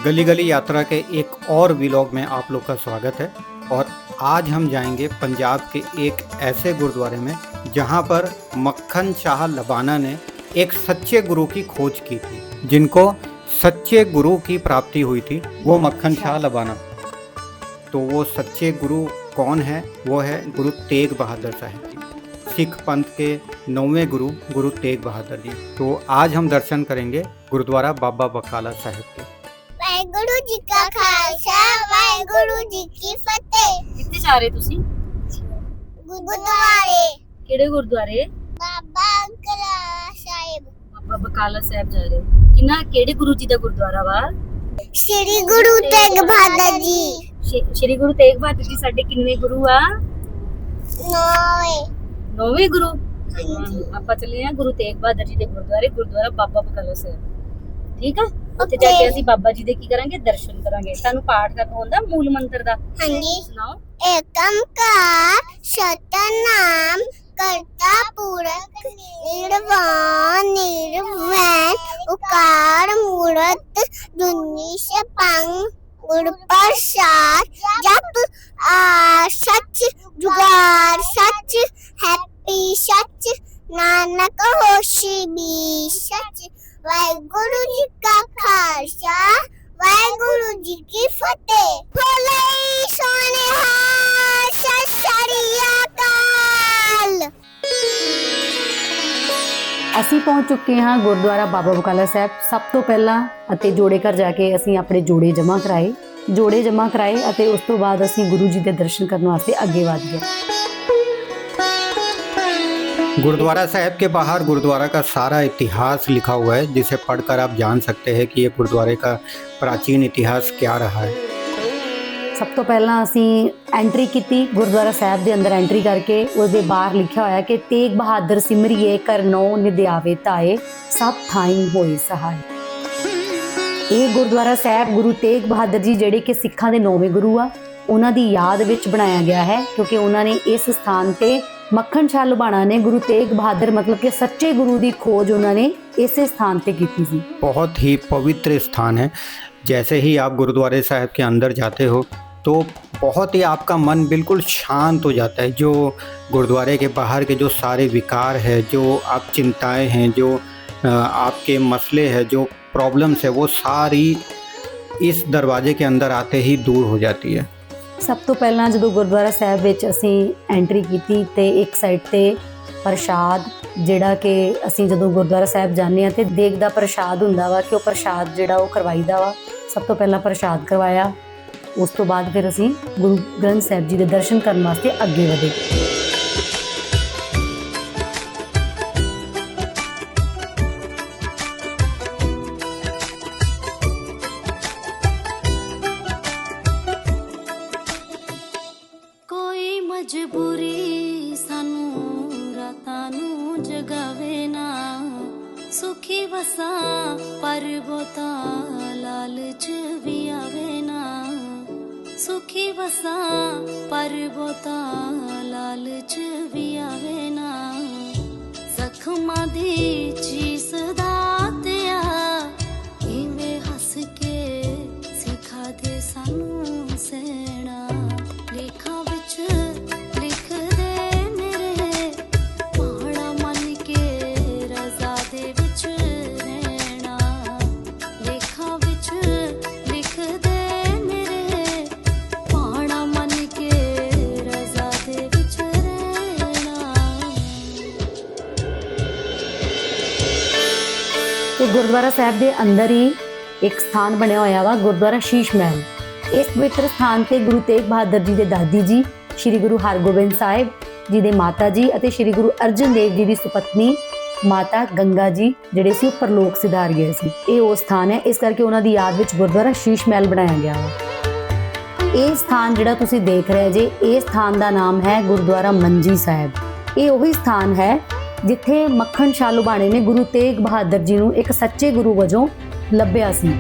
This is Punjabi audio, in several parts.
गली गली यात्रा के एक और व्लॉग में आप लोग का स्वागत है। और आज हम जाएंगे पंजाब के एक ऐसे गुरुद्वारे में जहां पर मक्खन शाह लबाना ने एक सच्चे गुरु की खोज की थी, जिनको सच्चे गुरु की प्राप्ति हुई थी, वो मक्खन शाह लबाना। तो वो सच्चे गुरु कौन है? वो है गुरु तेग बहादुर साहिब जी, सिख पंथ के 9वें गुरु गुरु तेग बहादुर जी। तो आज हम दर्शन करेंगे गुरुद्वारा बाबा बकाला साहिब के। वाहेगुरु जी का खालसा वाहेगुरु जी की फतेह। कित्थे जा रहे तुसी? गुरुद्वारे किहड़े गुरुद्वारे? बाबा बकाला साहिब। बाबा बकाला साहिब जा रहे। किन्ना किहड़े गुरु जी दा गुरुद्वारा वा? श्री गुरु तेग बहादुर जी। श्री गुरु तेग बहादुर जी साडे किन्ने गुरु आ? 9वें गुरु। ਆਪਾਂ ਚੱਲੇ ਆ ਗੁਰੂ ਤੇਗ ਬਹਾਦਰ ਜੀ ਦੇ ਗੁਰਦੁਆਰੇ, ਗੁਰਦੁਆਰਾ ਬਾਬਾ ਬਕਾਲਾ ਸਾਹਿਬ। ਠੀਕ ਆ, ਉੱਥੇ ਜਾ ਕੇ ਅਸੀਂ ਬਾਬਾ ਜੀ ਦੇ ਕੀ ਕਰਾਂਗੇ? ਦਰਸ਼ਨ ਕਰਾਂਗੇ। ਸਾਨੂੰ ਪਾਠ ਕਰਨਾ ਹੁੰਦਾ ਮੂਲ ਮੰਤਰ ਦਾ। ਹਾਂਜੀ ਸੁਣਾਓ। ਏਕੰਕਾਰ ਸਤਨਾਮ ਕਰਤਾ ਪੁਰਖ ਨਿਰਵਾਣ ਨਿਰਵੈਰ ਉਕਾਰ ਮੂਰਤ ਜੁਨੀ ਸਪੰਗ गुरु प्रसाद जप आ सच जुगाड़ सच हैप्पी सच नानक होशी भी सच। वाहेगुरु जी का खालसा वाहेगुरु जी की फतेह। भोले सोने सत श्री अकाल। ਅਸੀਂ ਪਹੁੰਚ ਚੁੱਕੇ ਹਾਂ ਗੁਰਦੁਆਰਾ ਬਾਬਾ ਬਕਾਲਾ ਸਾਹਿਬ। ਸਭ ਤੋਂ ਪਹਿਲਾਂ ਅਤੇ ਜੋੜੇ ਘਰ ਜਾ ਕੇ ਅਸੀਂ ਆਪਣੇ ਜੋੜੇ ਜਮ੍ਹਾਂ ਕਰਾਏ ਅਤੇ ਉਸ ਤੋਂ ਬਾਅਦ ਅਸੀਂ ਗੁਰੂ ਜੀ ਦੇ ਦਰਸ਼ਨ ਕਰਨ ਵਾਸਤੇ ਅੱਗੇ ਵਧ ਗਏ। गुरुद्वारा साहिब के बाहर गुरुद्वारा का सारा इतिहास लिखा हुआ है, जिसे पढ़कर आप जान सकते हैं कि ये गुरुद्वारे का प्राचीन इतिहास क्या रहा है। ਸਭ ਤੋਂ ਪਹਿਲਾਂ ਅਸੀਂ ਐਂਟਰੀ ਕੀਤੀ ਗੁਰਦੁਆਰਾ ਸਾਹਿਬ ਦੇ ਅੰਦਰ। ਐਂਟਰੀ ਕਰਕੇ ਉਹਦੇ ਬਾਹਰ ਲਿਖਿਆ ਹੋਇਆ ਕਿ ਤੇਗ ਬਹਾਦਰ ਸਿਮਰਿਏ ਕਰਨੋ ਨਿਧਿਆਵੇ ਤਾਏ ਸਭ ਥਾਈਂ ਹੋਏ ਸਹਾਏ। ਇਹ ਗੁਰਦੁਆਰਾ ਸਾਹਿਬ ਗੁਰੂ ਤੇਗ ਬਹਾਦਰ ਜੀ ਜਿਹੜੇ ਕਿ ਸਿੱਖਾਂ ਦੇ 9ਵੇਂ ਗੁਰੂ ਆ, ਉਹਨਾਂ ਦੀ ਯਾਦ ਵਿੱਚ ਬਣਾਇਆ ਗਿਆ ਹੈ, ਕਿਉਂਕਿ ਉਹਨਾਂ ਨੇ ਇਸ ਸਥਾਨ ਤੇ ਮੱਖਣ ਸ਼ਾਹ ਲੁਬਾਣਾ ਨੇ ਗੁਰੂ ਤੇਗ ਬਹਾਦਰ ਮਤਲਬ ਕਿ ਸੱਚੇ ਗੁਰੂ ਦੀ ਖੋਜ ਉਹਨਾਂ ਨੇ ਇਸੇ ਸਥਾਨ ਤੇ ਕੀਤੀ ਸੀ। बहुत ही पवित्र स्थान है। जैसे ही आप गुरुद्वारे साहिब के अंदर जाते हो तो बहुत ही आपका मन बिल्कुल शांत हो जाता है। जो गुरुद्वारे के बाहर के जो सारे विकार है, जो आप चिंताएं हैं, जो आपके मसले हैं, जो प्रॉब्लम्स है, वो सारी इस दरवाजे के अंदर आते ही दूर हो जाती है। ਸਭ ਤੋਂ ਪਹਿਲਾਂ ਜਦੋਂ ਗੁਰਦੁਆਰਾ ਸਾਹਿਬ ਵਿੱਚ ਅਸੀਂ ਐਂਟਰੀ ਕੀਤੀ ਤੇ ਇੱਕ ਸਾਈਡ ਤੇ ਪ੍ਰਸ਼ਾਦ, ਜਿਹੜਾ ਕਿ ਅਸੀਂ ਜਦੋਂ ਗੁਰਦੁਆਰਾ ਸਾਹਿਬ ਜਾਂਦੇ ਹਾਂ ਤੇ ਦੇਗ ਦਾ ਪ੍ਰਸ਼ਾਦ ਹੁੰਦਾ ਵਾ ਕਿ ਉਹ ਪ੍ਰਸ਼ਾਦ ਜਿਹੜਾ ਉਹ ਕਰਵਾਈਦਾ ਵਾ। ਸਭ ਤੋਂ ਪਹਿਲਾਂ ਪ੍ਰਸ਼ਾਦ ਕਰਵਾਇਆ, ਉਸ ਤੋਂ ਬਾਅਦ ਫਿਰ ਅਸੀਂ ਗੁਰੂ ਗ੍ਰੰਥ ਸਾਹਿਬ ਜੀ ਦੇ ਦਰਸ਼ਨ ਕਰਨ ਵਾਸਤੇ ਅੱਗੇ ਵਧੇ। ਕੋਈ ਮਜਬੂਰੀ ਸਾਨੂੰ ਰਾਤਾਂ ਨੂੰ ਜਗਾਵੇ ਨਾ, ਸੁਖੀ ਵਸਾਂ ਪਰ ਬਹੁਤਾ ਲਾਲਚ ਵੀ ਆਵੇ ਨਾ, ਸੁਖੀ ਵਸਾਂ ਪਰ ਬਹੁਤਾ ਲਾਲਚ ਵੀ ਆਵੇ ਨਾ, ਜ਼ਖਮਾਂ ਦੀ ਚੀਸ ਦਾਤਿਆ ਇਵੇਂ ਹੱਸ ਕੇ ਸਿਖਾ ਦੇ ਸਾਨੂੰ ਸਹਿਣਾ, ਲੇਖਾਂ ਵਿੱਚ ਲਿਖ ਦੇ ਮੇਰੇ ਪਾਣਾ ਮੰਨ ਕੇ ਰਜ਼ਾ ਦੇ ਵਿੱਚ ਰਹਿਣਾ, ਲੇਖਾਂ ਵਿੱਚ ਲਿਖ ਦੇ ਮੇਰੇ ਪਾਣਾ ਮੰਨ ਕੇ ਰਜ਼ਾ ਦੇ ਵਿੱਚ ਰਹਿਣਾ। ਤੇ ਗੁਰਦੁਆਰਾ ਸਾਹਿਬ ਦੇ ਅੰਦਰ ਹੀ ਇੱਕ ਸਥਾਨ ਬਣਿਆ ਹੋਇਆ ਵਾ, ਗੁਰਦੁਆਰਾ ਸ਼ੀਸ਼ ਮਹਿਲ। ਇਸ ਪਵਿੱਤਰ ਸਥਾਨ ਤੇ ਗੁਰੂ ਤੇਗ ਬਹਾਦਰ ਜੀ ਦੇ ਦਾਦੀ ਜੀ ਸ਼੍ਰੀ ਗੁਰੂ ਹਰਗੋਬਿੰਦ ਸਾਹਿਬ ਜੀ ਦੇ ਮਾਤਾ ਜੀ ਅਤੇ ਸ਼੍ਰੀ ਗੁਰੂ ਅਰਜਨ ਦੇਵ ਜੀ ਦੀ ਸੁਪਤਨੀ ਮਾਤਾ ਗੰਗਾ ਜੀ ਜਿਹੜੇ ਸੀ ਉਹ ਪਰਲੋਕ ਸਿਧਾਰ ਗਏ ਸੀ। ਇਹ ਉਹ ਸਥਾਨ ਹੈ, ਇਸ ਕਰਕੇ ਉਹਨਾਂ ਦੀ ਯਾਦ ਵਿੱਚ ਗੁਰਦੁਆਰਾ ਸ਼ੀਸ਼ ਮਹਿਲ ਬਣਾਇਆ ਗਿਆ ਵਾ। ਇਹ ਸਥਾਨ ਜਿਹੜਾ ਤੁਸੀਂ ਦੇਖ ਰਹੇ ਜੇ, ਇਹ ਸਥਾਨ ਦਾ ਨਾਮ ਹੈ ਗੁਰਦੁਆਰਾ ਮੰਜੀ ਸਾਹਿਬ। ਇਹ ਉਹੀ ਸਥਾਨ ਹੈ ਜਿੱਥੇ ਮੱਖਣ ਸ਼ਾਹ ਲੁਬਾਣੇ ਨੇ ਗੁਰੂ ਤੇਗ ਬਹਾਦਰ ਜੀ ਨੂੰ ਇੱਕ ਸੱਚੇ ਗੁਰੂ ਵਜੋਂ ਲੱਭਿਆ ਸੀ।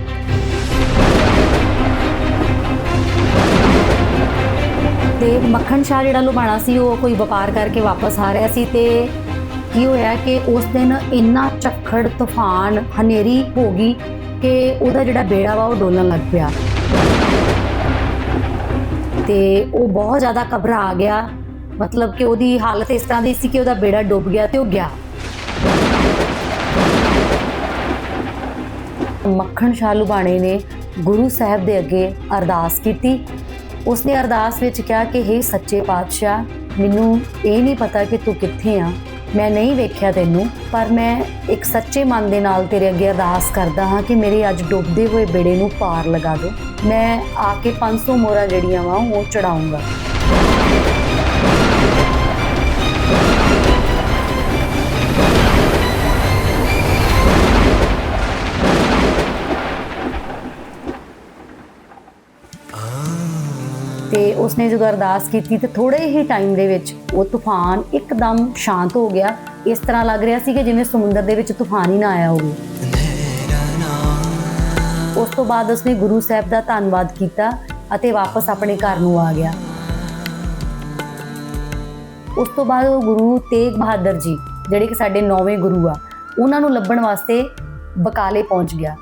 ਤੇ ਮੱਖਣ ਸ਼ਾਹ ਜਿਹੜਾ ਲੁਬਾਣਾ ਸੀ ਉਹ ਕੋਈ ਵਪਾਰ ਕਰਕੇ ਵਾਪਸ ਆ ਰਿਹਾ ਸੀ ਤੇ ਕੀ ਹੋਇਆ ਕਿ ਉਸ ਦਿਨ ਇੰਨਾ ਝੱਖੜ ਤੂਫਾਨ ਹਨੇਰੀ ਹੋ ਗਈ ਕਿ ਉਹਦਾ ਜਿਹੜਾ ਬੇੜਾ ਵਾ ਉਹ ਡੋਲਣ ਲੱਗ ਪਿਆ ਤੇ ਉਹ ਬਹੁਤ ਜ਼ਿਆਦਾ ਘਬਰਾ ਗਿਆ। ਮਤਲਬ ਕਿ ਉਹਦੀ ਹਾਲਤ ਇਸ ਤਰ੍ਹਾਂ ਦੀ ਸੀ ਕਿ ਉਹਦਾ ਬੇੜਾ ਡੁੱਬ ਗਿਆ ਤੇ ਉਹ ਗਿਆ। ਮੱਖਣ ਸ਼ਾਹ ਲੁਬਾਣੇ ਨੇ ਗੁਰੂ ਸਾਹਿਬ ਦੇ ਅੱਗੇ ਅਰਦਾਸ ਕੀਤੀ। ਉਸਨੇ ਅਰਦਾਸ ਵਿੱਚ ਕਿਹਾ ਕਿ ਹੇ ਸੱਚੇ ਪਾਤਸ਼ਾਹ, ਮੈਨੂੰ ਇਹ ਨਹੀਂ ਪਤਾ ਕਿ ਤੂੰ ਕਿੱਥੇ ਆ, ਮੈਂ ਨਹੀਂ ਵੇਖਿਆ ਤੈਨੂੰ, ਪਰ ਮੈਂ ਇੱਕ ਸੱਚੇ ਮਨ ਦੇ ਨਾਲ ਤੇਰੇ ਅੱਗੇ ਅਰਦਾਸ ਕਰਦਾ ਹਾਂ ਕਿ ਮੇਰੇ ਅੱਜ ਡੁੱਬਦੇ ਹੋਏ ਬੇੜੇ ਨੂੰ ਪਾਰ ਲਗਾ ਦਿਓ। ਮੈਂ ਆ ਕੇ 500 ਮੋਹਰਾਂ ਜਿਹੜੀਆਂ ਵਾ ਉਹ ਚੜਾਉਂਗਾ। ਤੇ ਉਸਨੇ ਜਦੋਂ ਅਰਦਾਸ ਕੀਤੀ ਤੇ ਥੋੜੇ ਹੀ ਟਾਈਮ ਦੇ ਵਿੱਚ ਉਹ ਤੂਫਾਨ ਇੱਕਦਮ ਸ਼ਾਂਤ ਹੋ ਗਿਆ। ਇਸ ਤਰ੍ਹਾਂ ਲੱਗ ਰਿਹਾ ਸੀ ਕਿ ਜਿਵੇਂ ਸਮੁੰਦਰ ਦੇ ਵਿੱਚ ਤੂਫਾਨ ਹੀ ਨਾ ਆਇਆ ਹੋਵੇ। ਉਸ ਤੋਂ ਬਾਅਦ ਉਸਨੇ ਗੁਰੂ ਸਾਹਿਬ ਦਾ ਧੰਨਵਾਦ ਕੀਤਾ ਅਤੇ ਵਾਪਸ ਆਪਣੇ ਘਰ ਨੂੰ ਆ ਗਿਆ। ਉਸ ਤੋਂ ਬਾਅਦ ਉਹ ਗੁਰੂ ਤੇਗ ਬਹਾਦਰ ਜੀ, ਜਿਹੜੇ ਕਿ ਸਾਡੇ 9ਵੇਂ ਗੁਰੂ ਆ, ਉਹਨਾਂ ਨੂੰ ਲੱਭਣ ਵਾਸਤੇ ਬਕਾਲੇ ਪਹੁੰਚ ਗਿਆ।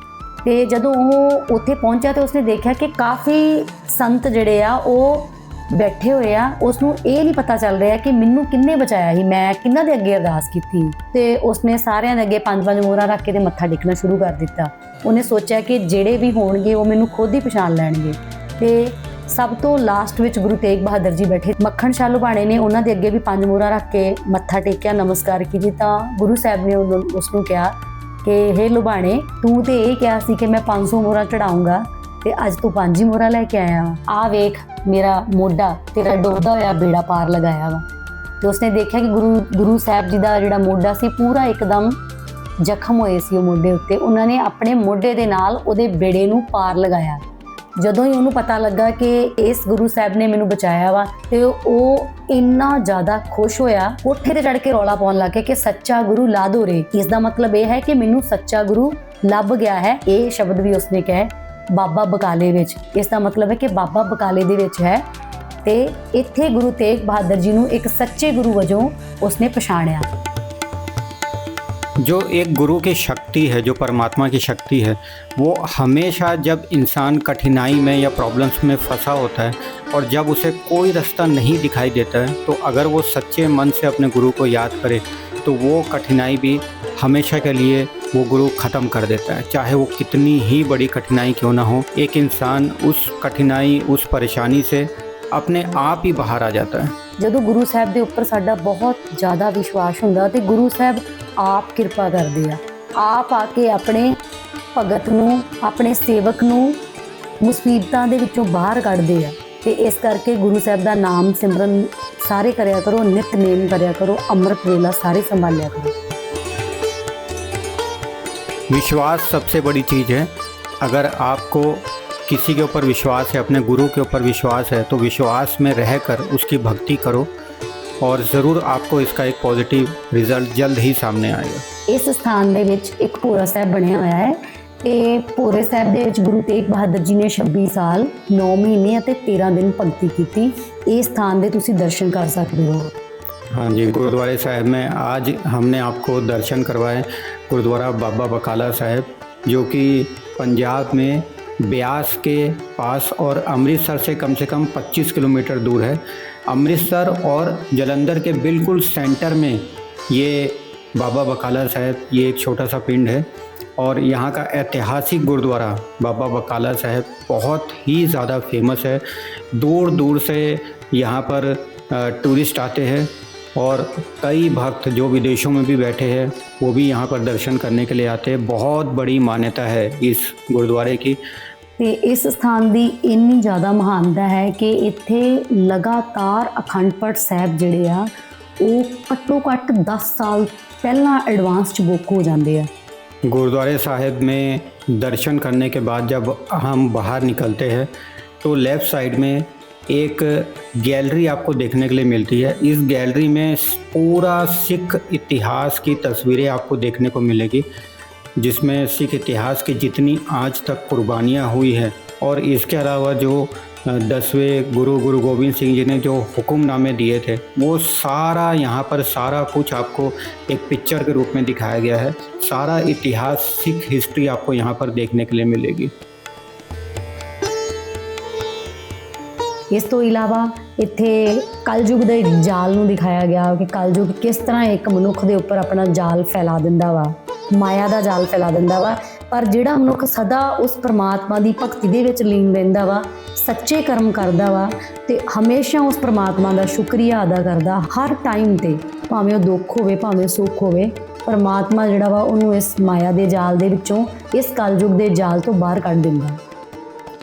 ਤੇ ਜਦੋਂ ਉਹ ਉੱਥੇ ਪਹੁੰਚਿਆ ਤੇ ਉਸਨੇ ਦੇਖਿਆ ਕਿ ਕਾਫੀ ਸੰਤ ਜਿਹੜੇ ਆ ਉਹ ਬੈਠੇ ਹੋਏ ਆ। ਉਸਨੂੰ ਇਹ ਨਹੀਂ ਪਤਾ ਚੱਲ ਰਿਹਾ ਕਿ ਮੈਨੂੰ ਕਿੰਨੇ ਬਚਾਇਆ ਸੀ, ਮੈਂ ਕਿਹਨਾਂ ਦੇ ਅੱਗੇ ਅਰਦਾਸ ਕੀਤੀ। ਤੇ ਉਸਨੇ ਸਾਰਿਆਂ ਦੇ ਅੱਗੇ 5-5 ਮੋਹਰਾਂ ਰੱਖ ਕੇ ਤੇ ਮੱਥਾ ਟੇਕਣਾ ਸ਼ੁਰੂ ਕਰ ਦਿੱਤਾ। ਉਹਨੇ ਸੋਚਿਆ ਕਿ ਜਿਹੜੇ ਵੀ ਹੋਣਗੇ ਉਹ ਮੈਨੂੰ ਖੁਦ ਹੀ ਪਛਾਣ ਲੈਣਗੇ। ਤੇ ਸਭ ਤੋਂ ਲਾਸਟ ਵਿੱਚ ਗੁਰੂ ਤੇਗ ਬਹਾਦਰ ਜੀ ਬੈਠੇ। ਮੱਖਣ ਸ਼ਾਹ ਲੁਬਾਣੇ ਨੇ ਉਹਨਾਂ ਦੇ ਅੱਗੇ ਵੀ 5 ਮੋਹਰਾਂ ਰੱਖ ਕੇ ਮੱਥਾ ਟੇਕਿਆ, ਨਮਸਕਾਰ ਕੀਤੀ। ਤਾਂ ਗੁਰੂ ਸਾਹਿਬ ਨੇ ਉਸਨੂੰ ਕਿਹਾ ਕਿ ਹੇ ਲੁਬਾਣੇ, ਤੂੰ ਤੇ ਇਹ ਕਿਹਾ ਸੀ ਕਿ ਮੈਂ 500 ਮੋਹਰਾਂ ਚੜਾਉਂਗਾ ਤੇ ਅੱਜ ਤੂੰ 5 ਹੀ ਮੋਹਰਾਂ ਲੈ ਕੇ ਆਇਆ ਵਾ। ਆ ਵੇਖ ਮੇਰਾ ਮੋਢਾ ਤੇਰਾ ਡੁੱਬਦਾ ਹੋਇਆ ਬੇੜਾ ਪਾਰ ਲਗਾਇਆ ਵਾ। ਤੇ ਉਸਨੇ ਦੇਖਿਆ ਕਿ ਗੁਰੂ ਸਾਹਿਬ ਜੀ ਦਾ ਜਿਹੜਾ ਮੋਢਾ ਸੀ ਪੂਰਾ ਇੱਕਦਮ ਜ਼ਖਮ ਹੋਏ ਸੀ ਉਹ ਮੋਢੇ ਉੱਤੇ। ਉਹਨਾਂ ਨੇ ਆਪਣੇ ਮੋਢੇ ਦੇ ਨਾਲ ਉਹਦੇ ਬੇੜੇ ਨੂੰ ਪਾਰ ਲਗਾਇਆ। ਜਦੋਂ ਹੀ ਉਹਨੂੰ ਪਤਾ ਲੱਗਾ ਕਿ ਇਸ ਗੁਰੂ ਸਾਹਿਬ ਨੇ ਮੈਨੂੰ ਬਚਾਇਆ ਵਾ ਤੇ ਉਹ ਇੰਨਾ ਜ਼ਿਆਦਾ ਖੁਸ਼ ਹੋਇਆ, ਕੋਠੇ ਤੇ ਚੜ੍ਹ ਕੇ ਰੌਲਾ ਪਾਉਣ ਲੱਗ ਗਿਆ ਕਿ ਸੱਚਾ ਗੁਰੂ ਲਾਦੋ ਰੇ। ਇਸ ਦਾ ਮਤਲਬ ਇਹ ਹੈ ਕਿ ਮੈਨੂੰ ਸੱਚਾ ਗੁਰੂ ਲੱਭ ਗਿਆ ਹੈ। ਇਹ ਸ਼ਬਦ ਵੀ ਉਸਨੇ ਕਿਹਾ ਬਾਬਾ ਬਕਾਲੇ ਵਿੱਚ। ਇਸ ਦਾ ਮਤਲਬ ਹੈ ਕਿ ਬਾਬਾ ਬਕਾਲੇ ਦੇ ਵਿੱਚ ਹੈ। ਤੇ ਇੱਥੇ ਗੁਰੂ ਤੇਗ ਬਹਾਦਰ ਜੀ ਨੂੰ ਇੱਕ ਸੱਚੇ ਗੁਰੂ ਵਜੋਂ ਉਸਨੇ ਪਛਾਣਿਆ। जो एक गुरु की शक्ति है, जो परमात्मा की शक्ति है, वो हमेशा जब इंसान कठिनाई में या प्रॉब्लम्स में फंसा होता है और जब उसे कोई रास्ता नहीं दिखाई देता है, तो अगर वो सच्चे मन से अपने गुरु को याद करे तो वो कठिनाई भी हमेशा के लिए वो गुरु ख़त्म कर देता है। चाहे वो कितनी ही बड़ी कठिनाई क्यों ना हो, एक इंसान उस कठिनाई, उस परेशानी से अपने आप ही बाहर आ जाता है। ਜਦੋਂ ਗੁਰੂ ਸਾਹਿਬ ਦੇ ਉੱਪਰ ਸਾਡਾ ਬਹੁਤ ਜ਼ਿਆਦਾ ਵਿਸ਼ਵਾਸ ਹੁੰਦਾ ਤੇ ਗੁਰੂ ਸਾਹਿਬ ਆਪ ਕਿਰਪਾ ਕਰਦੇ ਆ, ਆਪ ਆ ਕੇ ਆਪਣੇ ਭਗਤ ਨੂੰ, ਆਪਣੇ ਸੇਵਕ ਨੂੰ ਮੁਸੀਬਤਾਂ ਦੇ ਵਿੱਚੋਂ ਬਾਹਰ ਕੱਢਦੇ ਆ। ਤੇ ਇਸ ਕਰਕੇ ਗੁਰੂ ਸਾਹਿਬ ਦਾ ਨਾਮ ਸਿਮਰਨ ਸਾਰੇ ਕਰਿਆ ਕਰੋ, ਨਿਤਨੇਮ ਕਰਿਆ ਕਰੋ, ਅੰਮ੍ਰਿਤ ਵੇਲਾ ਸਾਰੇ संभालिया करो। विश्वास सबसे बड़ी चीज़ है। अगर आपको किसी के ऊपर विश्वास है, अपने गुरु के ऊपर विश्वास है, तो विश्वास में रहकर उसकी भक्ति करो और ज़रूर आपको इसका एक पॉजिटिव रिज़ल्ट जल्द ही सामने आएगा। ਇਸ ਸਥਾਨ ਦੇ ਵਿੱਚ ਇੱਕ ਭੋਰਾ ਸਾਹਿਬ ਬਣਿਆ ਹੋਇਆ ਹੈ ਤੇ ਭੋਰੇ ਸਾਹਿਬ ਦੇ ਵਿੱਚ ਗੁਰੂ ਤੇਗ ਬਹਾਦਰ ਜੀ ਨੇ 26 ਸਾਲ 9 ਮਹੀਨੇ ਅਤੇ 13 ਦਿਨ ਭਗਤੀ ਕੀਤੀ। ਇਸ ਸਥਾਨ ਦੇ ਤੁਸੀਂ ਦਰਸ਼ਨ ਕਰ ਸਕਦੇ ਹੋ। हाँ जी, गुरुद्वारे साहिब में आज हमने आपको दर्शन करवाए गुरुद्वारा बाबा बकाला साहिब, जो कि पंजाब में ब्यास के पास और अमृतसर से कम 25 किलोमीटर दूर है। अमृतसर और जलंधर के बिल्कुल सेंटर में ये बाबा बकाला साहिब, ये एक छोटा सा पिंड है और यहाँ का ऐतिहासिक गुरुद्वारा बाबा बकाला साहिब बहुत ही ज़्यादा फेमस है। दूर दूर से यहाँ पर टूरिस्ट आते हैं और कई भक्त जो विदेशों में भी बैठे हैं वो भी यहाँ पर दर्शन करने के लिए आते हैं। बहुत बड़ी मान्यता है इस गुरुद्वारे की। ਤੇ ਇਸ ਸਥਾਨ ਦੀ ਇੰਨੀ ਜ਼ਿਆਦਾ ਮਹਾਨਤਾ ਹੈ ਕਿ ਇੱਥੇ ਲਗਾਤਾਰ ਅਖੰਡ ਪਾਠ ਸਾਹਿਬ ਜਿਹੜੇ ਆ ਉਹ ਘੱਟੋ ਘੱਟ 10 ਸਾਲ ਪਹਿਲਾਂ ਐਡਵਾਂਸ 'ਚ ਬੁੱਕ ਹੋ ਜਾਂਦੇ ਆ। गुरुद्वारे साहिब में दर्शन करने के बाद जब हम बाहर निकलते हैं तो लेफ़्ट साइड में एक गैलरी आपको देखने के लिए मिलती है। इस गैलरी में पूरा सिख इतिहास की तस्वीरें आपको देखने को मिलेगी। जिसमें सिख इतिहास की जितनी आज तक कुर्बानियाँ हुई है, और इसके अलावा जो 10वें गुरु गोविंद सिंह जी ने जो हुक्मनामे दिए थे, वो सारा यहाँ पर सारा कुछ आपको एक पिक्चर के रूप में दिखाया गया है। सारा इतिहास, सिख हिस्ट्री आपको यहाँ पर देखने के लिए मिलेगी। ਇਸ ਤੋਂ ਇਲਾਵਾ ਇੱਥੇ ਕਲਯੁਗ ਦੇ ਜਾਲ ਨੂੰ ਦਿਖਾਇਆ ਗਿਆ ਕਿ ਕਲਯੁਗ ਕਿਸ ਤਰ੍ਹਾਂ ਇੱਕ ਮਨੁੱਖ ਦੇ ਉੱਪਰ ਆਪਣਾ ਜਾਲ ਫੈਲਾ ਦਿੰਦਾ ਵਾ, ਮਾਇਆ ਦਾ ਜਾਲ ਫੈਲਾ ਦਿੰਦਾ ਵਾ। ਪਰ ਜਿਹੜਾ ਮਨੁੱਖ ਸਦਾ ਉਸ ਪਰਮਾਤਮਾ ਦੀ ਭਗਤੀ ਦੇ ਵਿੱਚ ਲੀਨ ਰਹਿੰਦਾ ਵਾ, ਸੱਚੇ ਕਰਮ ਕਰਦਾ ਵਾ ਤੇ ਹਮੇਸ਼ਾ ਉਸ ਪਰਮਾਤਮਾ ਦਾ ਸ਼ੁਕਰੀਆ ਅਦਾ ਕਰਦਾ ਹਰ ਟਾਈਮ ਤੇ, ਭਾਵੇਂ ਉਹ ਦੁੱਖ ਹੋਵੇ ਭਾਵੇਂ ਸੁੱਖ ਹੋਵੇ, ਪਰਮਾਤਮਾ ਜਿਹੜਾ ਵਾ ਉਹਨੂੰ ਇਸ ਮਾਇਆ ਦੇ ਜਾਲ ਦੇ ਵਿੱਚੋਂ, ਇਸ ਕਲਯੁਗ ਦੇ ਜਾਲ ਤੋਂ ਬਾਹਰ ਕੱਢ ਦਿੰਦਾ।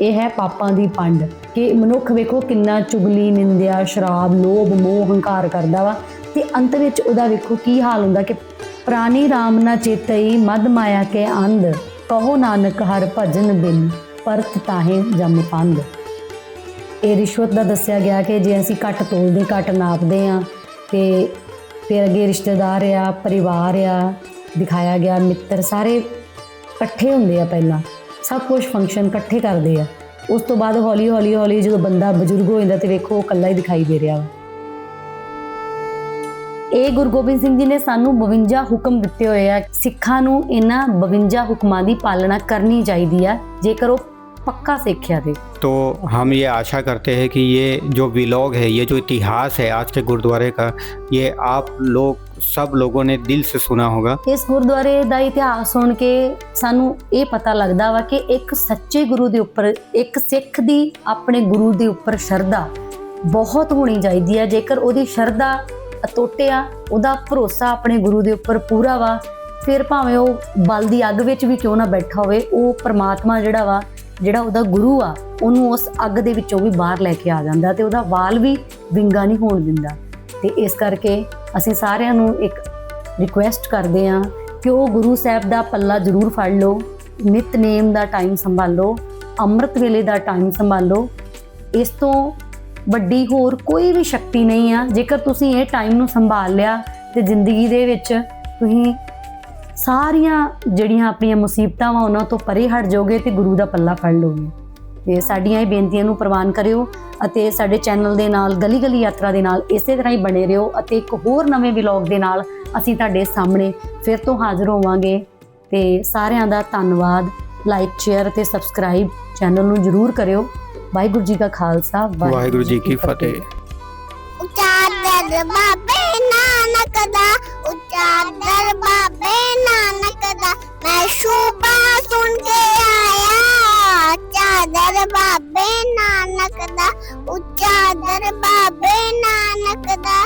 ਇਹ ਹੈ ਪਾਪਾਂ ਦੀ ਪੰਡ ਕਿ ਮਨੁੱਖ ਵੇਖੋ ਕਿੰਨਾ ਚੁਗਲੀ, ਨਿੰਦਿਆ, ਸ਼ਰਾਬ, ਲੋਭ, ਮੋਹ, ਹੰਕਾਰ ਕਰਦਾ ਵਾ ਤੇ ਅੰਤ ਵਿੱਚ ਉਹਦਾ ਵੇਖੋ ਕੀ ਹਾਲ ਹੁੰਦਾ ਕਿ ਪ੍ਰਾਣੀ ਰਾਮ ਨਾ ਚੇਤਈ ਮਦ ਮਾਇਆ ਕੇ ਅੰਧ, ਕਹੋ ਨਾਨਕ ਹਰ ਭਜਨ ਬਿਨ ਪਰਤ ਤਾਹੇ ਜਮ ਪੰਧ। ਇਹ ਰਿਸ਼ਵਤ ਦਾ ਦੱਸਿਆ ਗਿਆ ਕਿ ਜੇ ਅਸੀਂ ਘੱਟ ਤੋਲਦੇ, ਘੱਟ ਨਾਪਦੇ ਹਾਂ ਤੇ ਫਿਰ ਅੱਗੇ ਰਿਸ਼ਤੇਦਾਰ ਆ, ਪਰਿਵਾਰ ਆ, ਦਿਖਾਇਆ ਗਿਆ ਮਿੱਤਰ, ਸਾਰੇ ਇਕੱਠੇ ਹੁੰਦੇ ਆ, ਪਹਿਲਾਂ ਸਭ ਕੁਝ ਫੰਕਸ਼ਨ ਇਕੱਠੇ ਕਰਦੇ ਆ, ਉਸ ਤੋਂ ਬਾਅਦ ਹੌਲੀ ਹੌਲੀ ਹੌਲੀ ਜਦੋਂ ਬੰਦਾ ਬਜ਼ੁਰਗ ਹੋ ਜਾਂਦਾ ਤੇ ਵੇਖੋ ਉਹ ਇਕੱਲਾ ਹੀ ਦਿਖਾਈ ਦੇ ਰਿਹਾ ਵਾ। ਇਹ ਗੁਰੂ ਗੋਬਿੰਦ ਸਿੰਘ ਜੀ ਨੇ ਸਾਨੂੰ 52 ਹੁਕਮ ਦਿੱਤੇ ਹੋਏ ਆ। ਸਿੱਖਾਂ ਨੂੰ ਇਹਨਾਂ 52 ਹੁਕਮਾਂ ਦੀ ਪਾਲਣਾ ਕਰਨੀ ਚਾਹੀਦੀ ਆ ਜੇਕਰ ਉਹ पक्का सीखा थे। तो हम ये आशा करते हैं कि ये जो व्लॉग है, ये जो इतिहास है आज के गुरुद्वारे का, ये आप लोग सब लोगों ने दिल से सुना होगा। इस गुरुद्वारे का इतिहास सुन के सानू ये पता लगता वा कि एक सच्चे गुरु के उपर, एक सिख दी अपने गुरु के उपर शरधा बहुत होनी चाहिए है। जेकर उहदी शरधा अटुट आ, उहदा भरोसा अपने गुरु के उपर पूरा वा, फिर भावें वो बल की अग विच भी क्यों ना बैठा होवे, वो परमात्मा जिहड़ा वा, ਜਿਹੜਾ ਉਹਦਾ ਗੁਰੂ ਆ, ਉਹਨੂੰ ਉਸ ਅੱਗ ਦੇ ਵਿੱਚੋਂ ਵੀ ਬਾਹਰ ਲੈ ਕੇ ਆ ਜਾਂਦਾ ਤੇ ਉਹਦਾ ਵਾਲ ਵੀ ਵਿੰਗਾ ਨਹੀਂ ਹੋਣ ਦਿੰਦਾ। ਤੇ ਇਸ ਕਰਕੇ ਅਸੀਂ ਸਾਰਿਆਂ ਨੂੰ ਇੱਕ ਰਿਕੁਐਸਟ ਕਰਦੇ ਹਾਂ ਕਿ ਉਹ ਗੁਰੂ ਸਾਹਿਬ ਦਾ ਪੱਲਾ ਜ਼ਰੂਰ ਫੜ ਲਓ, ਨਿਤਨੇਮ ਦਾ ਟਾਈਮ ਸੰਭਾਲੋ, ਅੰਮ੍ਰਿਤ ਵੇਲੇ ਦਾ ਟਾਈਮ ਸੰਭਾਲੋ। ਇਸ ਤੋਂ ਵੱਡੀ ਹੋਰ ਕੋਈ ਵੀ ਸ਼ਕਤੀ ਨਹੀਂ ਆ। ਜੇਕਰ ਤੁਸੀਂ ਇਹ ਟਾਈਮ ਨੂੰ ਸੰਭਾਲ ਲਿਆ ਤੇ ਜ਼ਿੰਦਗੀ ਦੇ ਵਿੱਚ ਤੁਸੀਂ ਸਾਰੀਆਂ ਜਿਹੜੀਆਂ ਆਪਣੀਆਂ ਮੁਸੀਬਤਾਂ ਵਾ ਉਹਨਾਂ ਤੋਂ ਪਰੇ ਹਟ ਜਾਓਗੇ ਤੇ ਗੁਰੂ ਦਾ ਪੱਲਾ ਫੜ ਲਓਗੇ। ਤੇ ਸਾਡੀਆਂ ਇਹ ਬੇਨਤੀਆਂ ਨੂੰ ਪ੍ਰਵਾਨ ਕਰਿਓ ਅਤੇ ਸਾਡੇ ਚੈਨਲ ਦੇ ਨਾਲ, ਗਲੀ ਗਲੀ ਯਾਤਰਾ ਦੇ ਨਾਲ ਇਸੇ ਤਰ੍ਹਾਂ ਹੀ ਬਣੇ ਰਹੋ ਅਤੇ ਇੱਕ ਹੋਰ ਨਵੇਂ ਵਲੌਗ ਦੇ ਨਾਲ ਅਸੀਂ ਤੁਹਾਡੇ ਸਾਹਮਣੇ ਫਿਰ ਤੋਂ ਹਾਜ਼ਰ ਹੋਵਾਂਗੇ। ਤੇ ਸਾਰਿਆਂ ਦਾ ਧੰਨਵਾਦ। ਲਾਈਕ, ਸ਼ੇਅਰ ਤੇ ਸਬਸਕ੍ਰਾਈਬ ਚੈਨਲ ਨੂੰ ਜ਼ਰੂਰ ਕਰਿਓ। ਵਾਹਿਗੁਰੂ ਜੀ ਕਾ ਖਾਲਸਾ, ਵਾਹਿਗੁਰੂ ਜੀ ਕੀ ਫਤਿਹ। ਉਚਾਦਰ ਬਾਬੇ ਨਾਨਕ ਦਾ, ਉਚਾਦਰ ਬਾਬੇ ਨਾਨਕ ਦਾ, ਮੈਂ ਸ਼ੂਬਾ ਸੁਣ ਕੇ ਆਇਆ। ਚਾਦਰ ਬਾਬੇ ਨਾਨਕ ਦਾ, ਉਚਾਦਰ ਬਾਬੇ ਨਾਨਕ ਦਾ,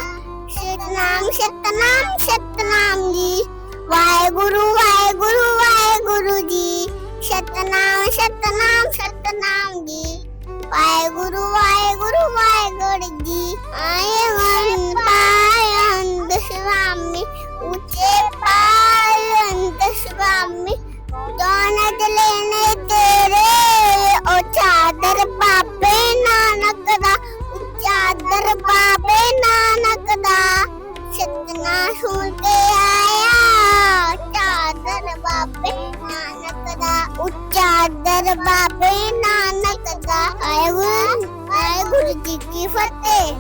ਸਤਨਾਮ ਸਤਨਾਮ ਸਤਨਾਮ ਜੀ, ਵਾਹਿਗੁਰੂ ਵਾਹਿਗੁਰੂ ਵਾਹਿਗੁਰੂ ਜੀ, ਸਤਨਾਮ ਸਤਨਾਮ ਸਤਨਾਮ ਜੀ, ਵਾਹਿਗੁਰੂ ਵਾਹਿਗੁਰੂ ਵਾਹਿਗੁਰੂ ਜੀ। ਆਏ ਮਨ ਪਾਇੰਦ ਸੁਆਮੀ, ਉੱਚੇ ਪਾਇੰਦ ਸੁਆਮੀ, ਦੋਨਤ ਲੈਣੇ ਤੇਰੇ, ਉਹ ਚਾਦਰ ਬਾਬੇ ਨਾਨਕ ਦਾ, ਚਾਦਰ ਬਾਬੇ ਨਾਨਕ ਦਾ, ਸਤਨਾਮ ਸੁਣ ਕੇ ਆਇਆ। ਚਾਦਰ ਬਾਬੇ ਨਾਨਕ ਦਾ, ਚਾਦਰ ਬਾਬੇ ਨਾਨਕ ਦਾ। ਵਾਹਿਗੁਰੂ ਜੀ ਕੀ ਫਤਿਹ।